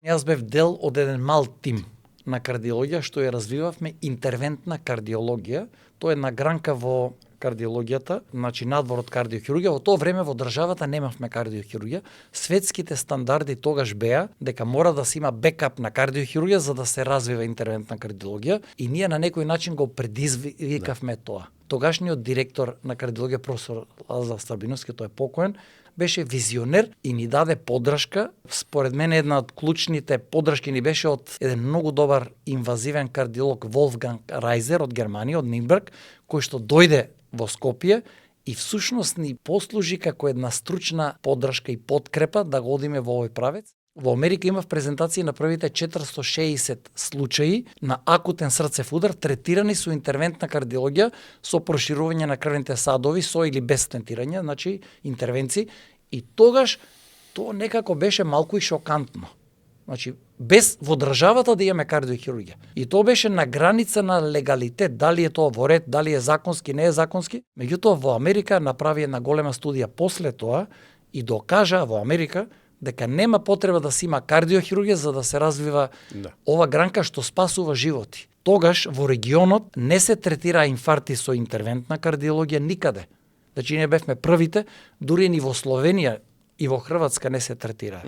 Јас бев дел од еден мал тим на кардиологија што ја развивавме интервентна кардиологија. Тоа е една гранка во кардиологијата, значи надвор од кардиохирургија. Во тоа време во државата немавме кардиохирургија. Светските стандарди тогаш беа дека мора да се има бекап на кардиохирургија за да се развива интервентна кардиологија и ние на некој начин го предизвикавме тоа. Тогашниот директор на кардиологија професор Лазар Стабиновски, тој е покоен, беше визионер и ни даде поддршка. Според мене една од клучните поддршки ни беше од еден многу добар инвазивен кардиолог Волфганг Райзер од Германија, од Нинберг, кој што дојде во Скопје и всушност ни послужи како една стручна поддршка и подкрепа да го одиме во овој правец. Во Америка имав презентации на првите 460 случаи на акутен срцев удар третирани со интервентна кардиологија со проширување на крвните садови со или без стентирање, значи интервенции. И тогаш тоа некако беше малку и шокантно. Значи, без во државата да имаме кардиохирургија. И тоа беше на граница на легалитет, дали е тоа во ред, дали е законски, не е законски. Меѓутоа во Америка направи една голема студија после тоа и докажа во Америка дека нема потреба да се има кардиохирургија за да се развива ова гранка што спасува животи. Тогаш во регионот не се третира инфаркти со интервентна кардиологија никаде. Значи ние бевме првите, дури ни во Словенија и во Хрватска не се третира.